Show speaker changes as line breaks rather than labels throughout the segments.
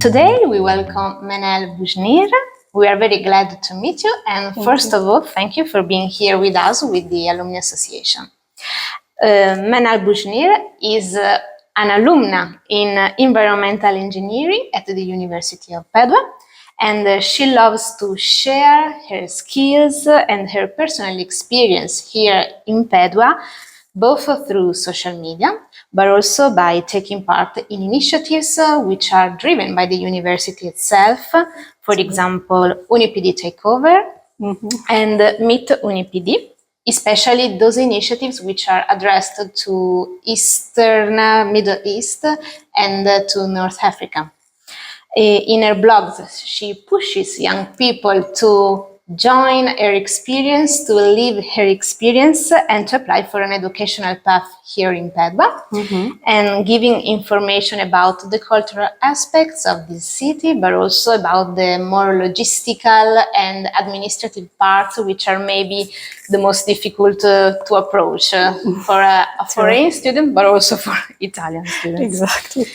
Today we welcome Manal Boujnir. We are very glad to meet you, and first of all, thank you for being here with us with the Alumni Association. Manal Boujnir is an alumna in Environmental Engineering at the University of Padua, and she loves to share her skills and her personal experience here in Padua, both through social media, but also by taking part in initiatives which are driven by the university itself. For example, UniPD Takeover and Meet UniPD, especially those initiatives which are addressed to Eastern, Middle East and to North Africa. In her blogs, she pushes young people to join her experience, to live her experience, and to apply for an educational path here in Padua, and giving information about the cultural aspects of this city, but also about the more logistical and administrative parts, which are maybe the most difficult to approach for a foreign student, but also for Italian students.
Exactly.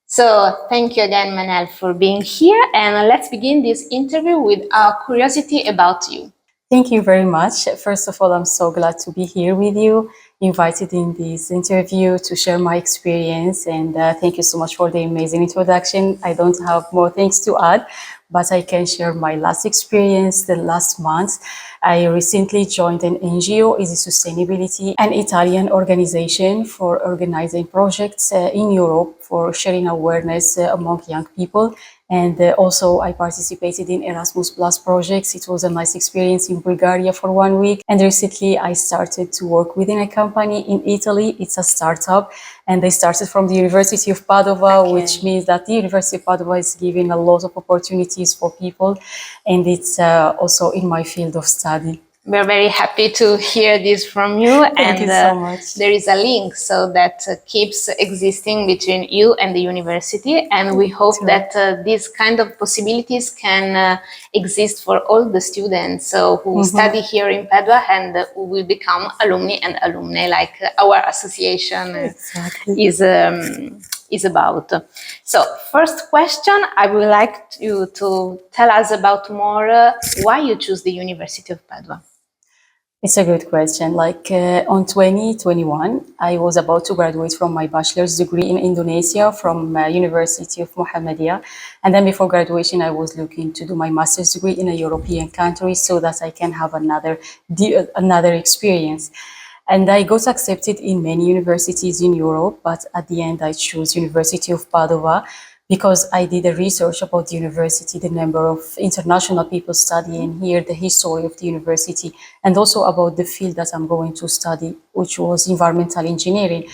So thank you again, Manal, for being here, and let's begin this interview with our curiosity about you.
Thank you very much. First of all, I'm so glad to be here with you, invited in this interview to share my experience, and thank you so much for the amazing introduction. I don't have more things to add, but I can share my last experience. The last month, I recently joined an NGO, Easy Sustainability, an Italian organization for organizing projects in Europe for sharing awareness among young people. And also I participated in Erasmus Plus projects. It was a nice experience in Bulgaria for 1 week. And recently I started to work within a company in Italy. It's a startup, and they started from the University of Padua, which means that the University of Padua is giving a lot of opportunities for people. And it's also in my field of study.
We're very happy to hear this from you.
Thank you so much.
There is a link so that keeps existing between you and the university, and we hope that these kind of possibilities can exist for all the students who study here in Padua and who will become alumni and alumnae, like our association is about. So, first question, I would like you to tell us about more why you choose the University of Padua.
It's a good question. On 2021, I was about to graduate from my bachelor's degree in Indonesia from University of Muhammadiyah. And then before graduation, I was looking to do my master's degree in a European country so that I can have another experience. And I got accepted in many universities in Europe, but at the end I chose University of Padua because I did a research about the university, the number of international people studying here, the history of the university, and also about the field that I'm going to study, which was environmental engineering,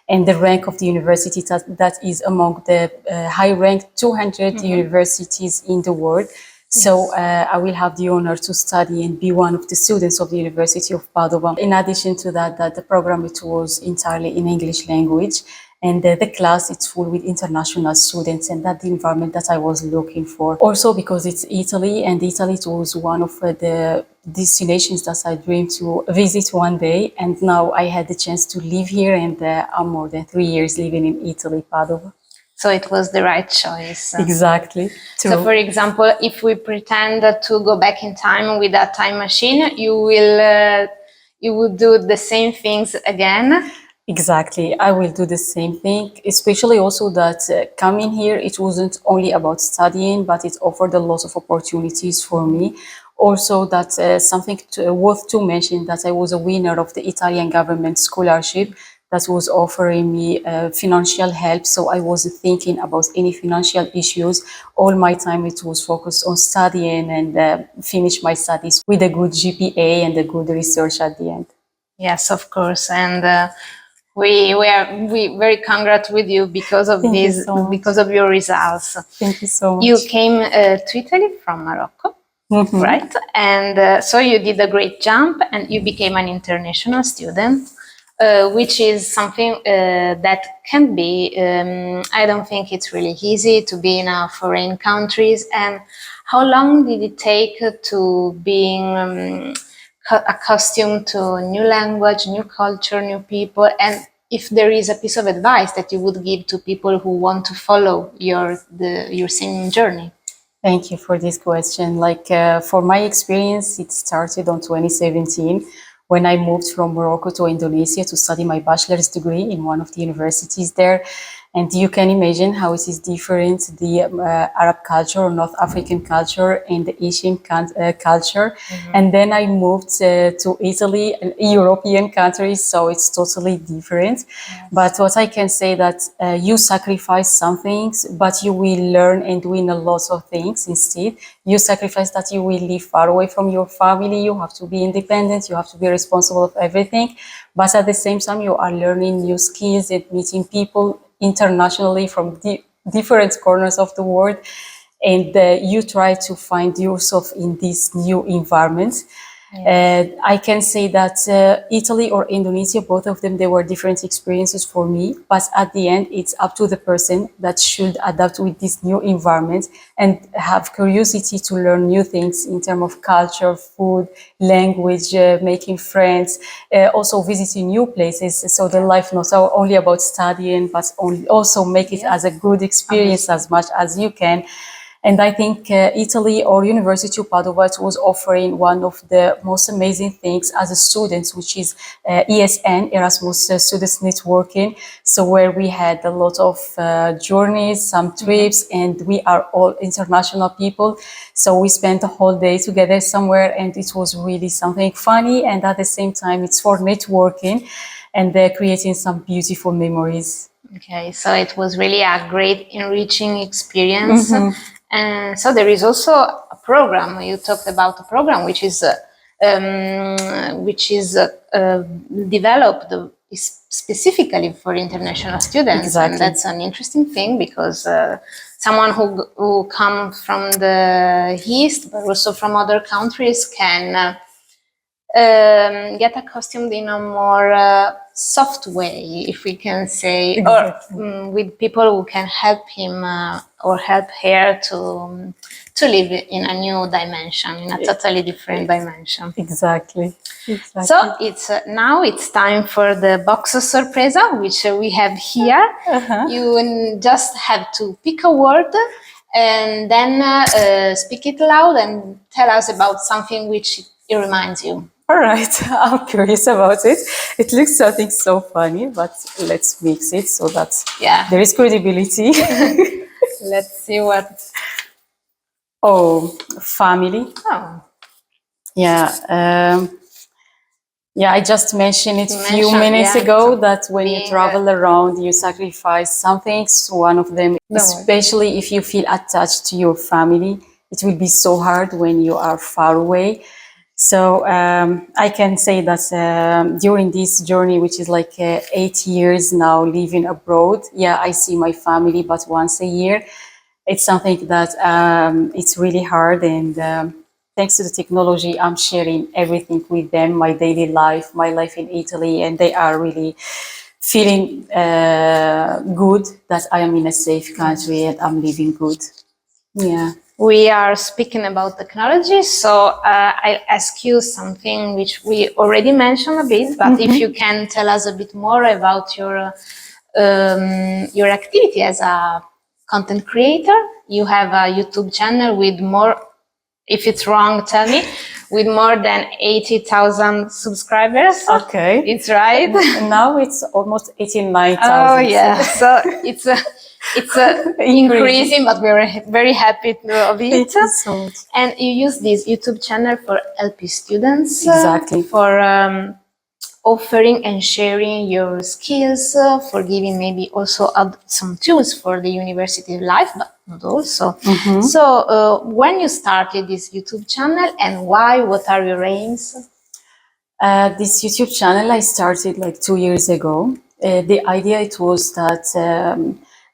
and the rank of the university that is among the high-ranked 200 universities in the world. So I will have the honor to study and be one of the students of the University of Padua. In addition to that the program, it was entirely in English language. And the class, it's full with international students, and that's the environment that I was looking for. Also because it's Italy, and Italy was one of the destinations that I dreamed to visit one day. And now I had the chance to live here, and I'm more than 3 years living in Italy, Padua.
So it was the right choice.
Exactly.
So for example, if we pretend to go back in time with a time machine, you would do the same things again?
Exactly. I will do the same thing, especially also that coming here, it wasn't only about studying, but it offered a lot of opportunities for me. Also, that's something worth to mention, that I was a winner of the Italian government scholarship that was offering me financial help. So I wasn't thinking about any financial issues. All my time, it was focused on studying and finish my studies with a good GPA and a good research at the end.
Yes, of course. And we very congrats with you because of this, because of your results.
Thank you so much.
You came to Italy from Morocco, right? And so you did a great jump, and you became an international student, which is something that can be. I don't think it's really easy to be in foreign countries. And how long did it take to being accustomed to new language, new culture, new people, and if there is a piece of advice that you would give to people who want to follow your singing journey.
Thank you for this question. Like for my experience, it started on 2017 when I moved from Morocco to Indonesia to study my bachelor's degree in one of the universities there. And you can imagine how it is different, the Arab culture or North African culture and the Asian culture. And then I moved to Italy, an European country, so it's totally different. But what I can say that you sacrifice some things, but you will learn and win a lot of things instead. You sacrifice that you will live far away from your family, you have to be independent, you have to be responsible of everything. But at the same time, you are learning new skills and meeting people internationally from different corners of the world, and you try to find yourself in this new environment. I can say that Italy or Indonesia, both of them, they were different experiences for me. But at the end, it's up to the person that should adapt with this new environment and have curiosity to learn new things in terms of culture, food, language, making friends, also visiting new places. So the life not only about studying, but also make it as a good experience as much as you can. And I think Italy or University of Padua was offering one of the most amazing things as a student, which is ESN, Erasmus Students Networking. So where we had a lot of journeys, some trips, and we are all international people. So we spent a whole day together somewhere, and it was really something funny. And at the same time, it's for networking and creating some beautiful memories.
Okay, so it was really a great enriching experience. And so there is also a program. You talked about a program which is developed specifically for international students.
Exactly.
And that's an interesting thing because someone who comes from the East, but also from other countries, can get accustomed in a more soft way, if we can say,
Exactly.
or with people who can help him or help her to live in a new dimension, in a totally different dimension.
Exactly.
So it's now it's time for the box of Sorpresa, which we have here. You just have to pick a word and then speak it loud and tell us about something which it reminds you.
All right, I'm curious about it. It looks something so funny, but let's mix it so that there is credibility.
Let's see what.
Oh, family.
Oh.
Yeah. Yeah, I just mentioned it a few minutes ago that when you travel around, you sacrifice some things. One of them, especially if you feel attached to your family, it will be so hard when you are far away. So I can say that during this journey, which is like 8 years now living abroad, I see my family, but once a year. It's something that it's really hard, and thanks to the technology, I'm sharing everything with them, my daily life, my life in Italy, and they are really feeling good that I am in a safe country and I'm living good. Yeah.
We are speaking about technology, so I'll ask you something which we already mentioned a bit, but if you can tell us a bit more about your activity as a content creator. You have a YouTube channel with more, if it's wrong, tell me, with more than 80,000 subscribers.
Okay.
It's right.
Now it's almost 89,000.
Oh yeah, so it's increasing, but we're very happy of it.
Thank you so much.
And you use this YouTube channel for LP students.
Exactly.
For offering and sharing your skills, for giving maybe also some tools for the university life, but not also. So when you started this YouTube channel and why, what are your aims?
This YouTube channel I started like 2 years ago. The idea it was that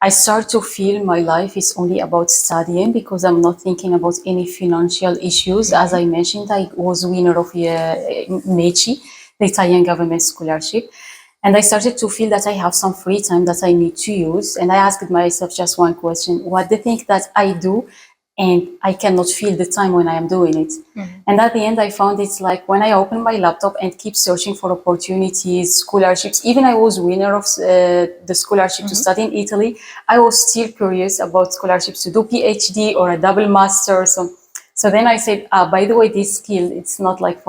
I start to feel my life is only about studying because I'm not thinking about any financial issues. As I mentioned, I was winner of MECI, the Italian government scholarship. And I started to feel that I have some free time that I need to use. And I asked myself just one question: what the thing that I do and I cannot feel the time when I am doing it. And at the end, I found it's like when I open my laptop and keep searching for opportunities, scholarships, even I was winner of the scholarship to study in Italy, I was still curious about scholarships to do PhD or a double master. So then I said, by the way, this skill, it's not like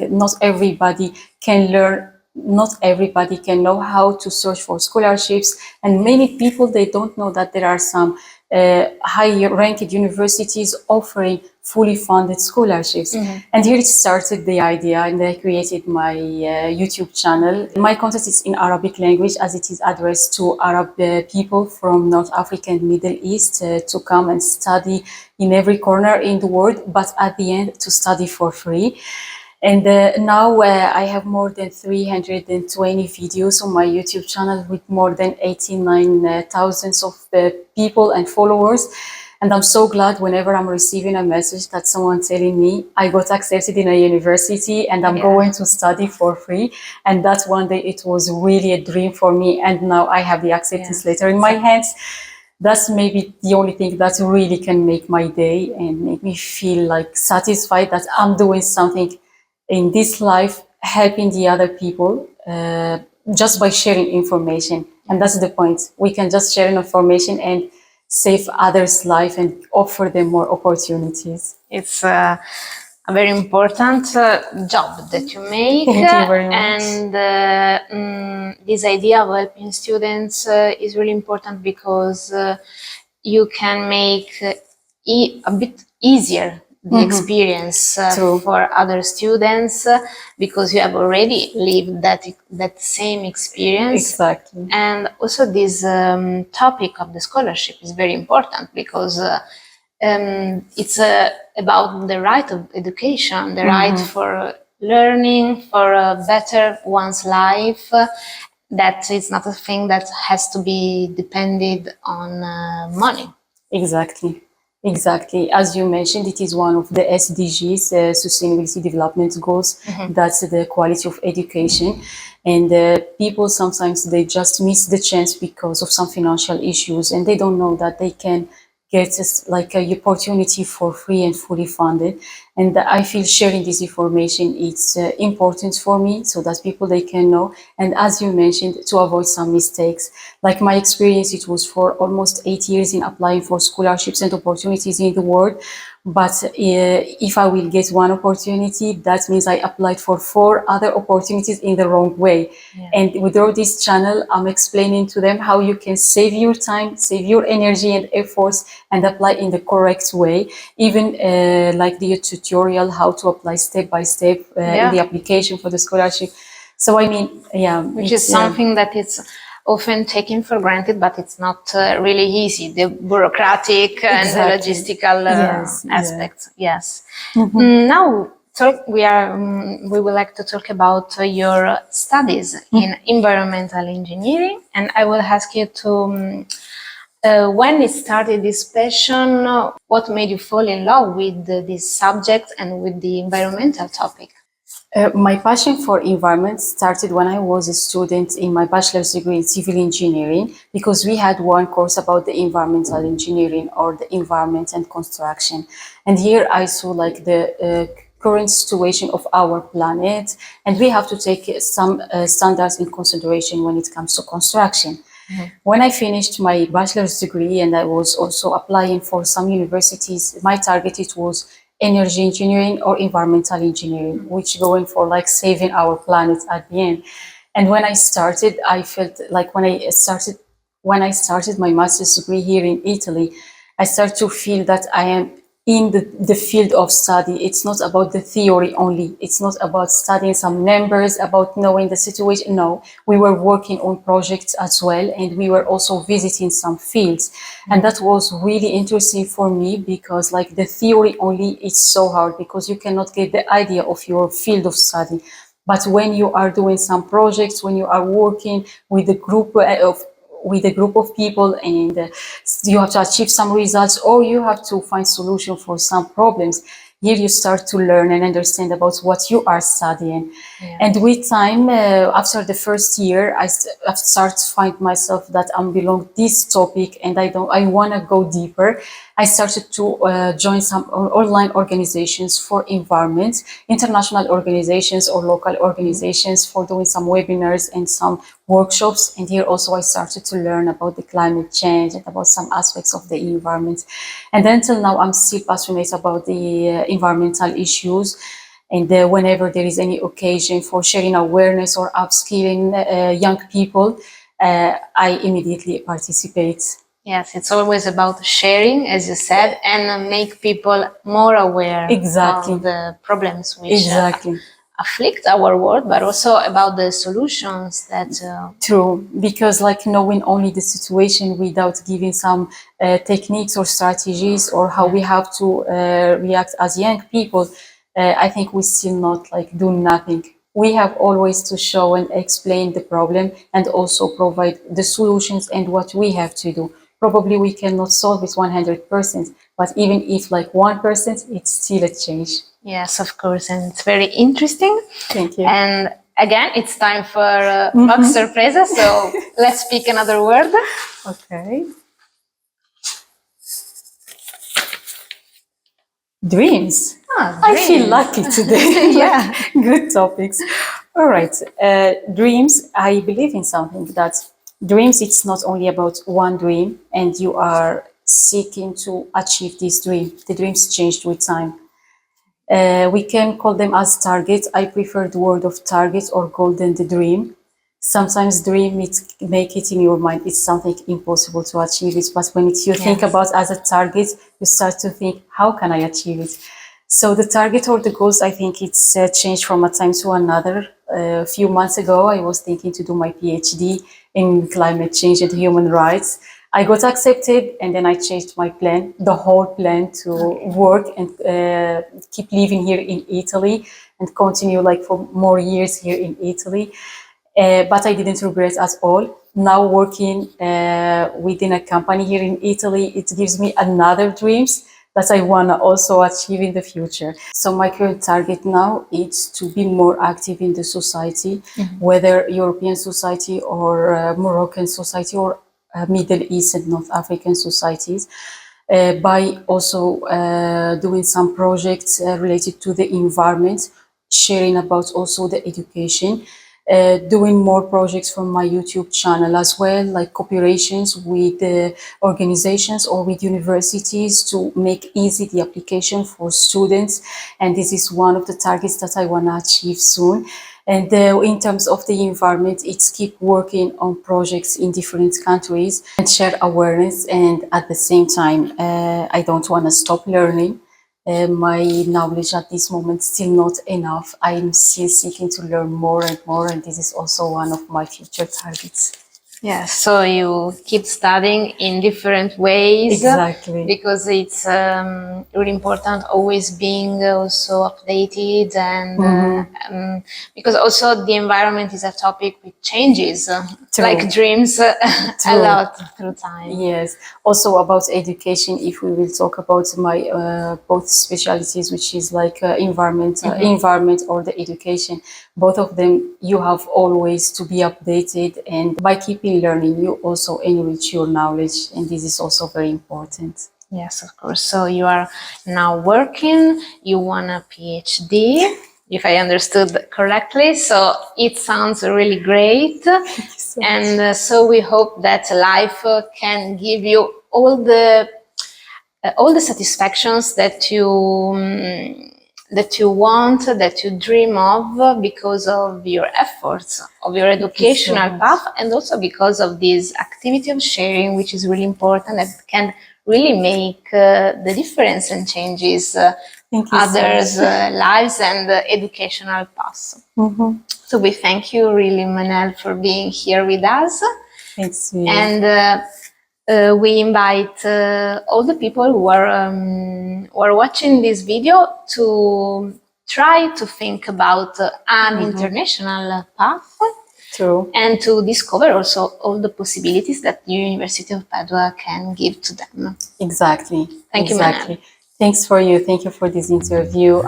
not everybody can learn, not everybody can know how to search for scholarships. And many people, they don't know that there are some higher ranked universities offering fully funded scholarships. And here it started the idea, and I created my YouTube channel. My content is in Arabic language, as it is addressed to Arab people from North Africa and Middle East to come and study in every corner in the world, but at the end to study for free. And now I have more than 320 videos on my YouTube channel with more than 89,000 of people and followers. And I'm so glad whenever I'm receiving a message that someone telling me I got accepted in a university and I'm going to study for free. And that one day it was really a dream for me. And now I have the acceptance letter in my hands. That's maybe the only thing that really can make my day and make me feel like satisfied that I'm doing something in this life, helping the other people just by sharing information. And that's the point. We can just share information and save others' life and offer them more opportunities.
It's a very important job that you make.
Thank you very much.
And this idea of helping students is really important because you can make a bit easier the experience for other students because you have already lived that same experience.
Exactly.
And also this topic of the scholarship is very important because it's about the right of education, the right for learning, for a better one's life. That is not a thing that has to be dependent on money.
Exactly. Exactly. As you mentioned, it is one of the SDGs, Sustainability Development Goals. That's the quality of education. And people sometimes, they just miss the chance because of some financial issues, and they don't know that they can get like an opportunity for free and fully funded. And I feel sharing this information, it's important for me so that people, they can know. And as you mentioned, to avoid some mistakes. Like my experience, it was for almost 8 years in applying for scholarships and opportunities in the world. But if I will get one opportunity, that means I applied for 4 other opportunities in the wrong way. And with this channel, I'm explaining to them how you can save your time, save your energy and efforts, and apply in the correct way. Even like the tutorial, how to apply step by step in the application for the scholarship. So I mean,
which is something that is often taken for granted, but it's not really easy. The bureaucratic and the logistical aspects. Yes. Now we would like to talk about your studies in environmental engineering, and I will ask you to. When it started this passion, what made you fall in love with this subject and with the environmental topic?
My passion for environment started when I was a student in my bachelor's degree in civil engineering, because we had one course about the environmental engineering or the environment and construction. And here I saw like the current situation of our planet, and we have to take some standards in consideration when it comes to construction. When I finished my bachelor's degree and I was also applying for some universities, my target, it was energy engineering or environmental engineering, which going for like saving our planet at the end. And when I started, I felt like when I started my master's degree here in Italy, I started to feel that I am in the field of study. It's not about the theory only. It's not about studying some numbers, about knowing the situation. No, we were working on projects as well, and we were also visiting some fields. And that was really interesting for me, because like the theory only is so hard, because you cannot get the idea of your field of study. But when you are doing some projects, when you are working with a group of people, and you have to achieve some results, or you have to find solution for some problems, here you start to learn and understand about what you are studying. And with time, after the first year, I start to find myself that I belong this topic, and I want to go deeper. I started to join some online organizations for environment, international organizations or local organizations for doing some webinars and some workshops. And here also I started to learn about the climate change and about some aspects of the environment. And then till now, I'm still passionate about the environmental issues. And whenever there is any occasion for sharing awareness or upskilling young people, I immediately participate.
Yes, it's always about sharing, as you said, and make people more aware
Exactly.
of the problems which
Exactly.
afflict our world, but also about the solutions that...
True, because like knowing only the situation without giving some techniques or strategies or how we have to react as young people, I think we still not like do nothing. We have always to show and explain the problem and also provide the solutions and what we have to do. Probably we cannot solve it 100%, but even if like 1%, it's still a change.
Yes, of course, and it's very interesting.
Thank you.
And again, it's time for Box Sorpresa, so let's speak another word.
Okay. Dreams. I feel lucky today.
Yeah.
Good topics. All right. Dreams, I believe in something that dreams, it's not only about one dream and you are seeking to achieve this dream. The dreams changed with time. We can call them as targets. I prefer the word of targets or goal than the dream. Sometimes dream, make it in your mind, it's something impossible to achieve it. But when you think about as a target, you start to think, how can I achieve it? So the target or the goals, I think it's changed from a time to another. A few months ago, I was thinking to do my PhD in climate change and human rights. I got accepted and then I changed my plan, the whole plan to work and keep living here in Italy and continue like for more years here in Italy. But I didn't regret at all. Now working within a company here in Italy, it gives me another dreams that I want to also achieve in the future. So my current target now is to be more active in the society, whether European society or Moroccan society or Middle East and North African societies, by also doing some projects related to the environment, sharing about also the education, doing more projects from my YouTube channel as well, like cooperations with organizations or with universities to make easy the application for students. And this is one of the targets that I want to achieve soon. And in terms of the environment, it's keep working on projects in different countries and share awareness. And at the same time, I don't want to stop learning. My knowledge at this moment is still not enough. I'm still seeking to learn more and more, and this is also one of my future targets.
Yeah, so you keep studying in different ways.
Exactly.
Because it's really important always being also updated and because also the environment is a topic which changes, like dreams, a lot through time.
Yes. Also about education, if we will talk about my both specialties, which is like environment or the education, both of them, you have always to be updated, and by keeping learning, you also enrich your knowledge, and this is also very important.
Yes, of course. So you are now working, you want a PhD, if I understood correctly. So it sounds really great. And so we hope that life can give you all the satisfactions that you want, that you dream of, because of your efforts, of your educational path, and also because of this activity of sharing, which is really important and can really make the difference and changes others' lives and educational paths. So we thank you really, Manal, for being here with us.
Thanks.
And we invite all the people who are watching this video to try to think about an international path.
True.
And to discover also all the possibilities that the University of Padua can give to them.
Exactly.
Thank you, Manal.
Thanks for you. Thank you for this interview.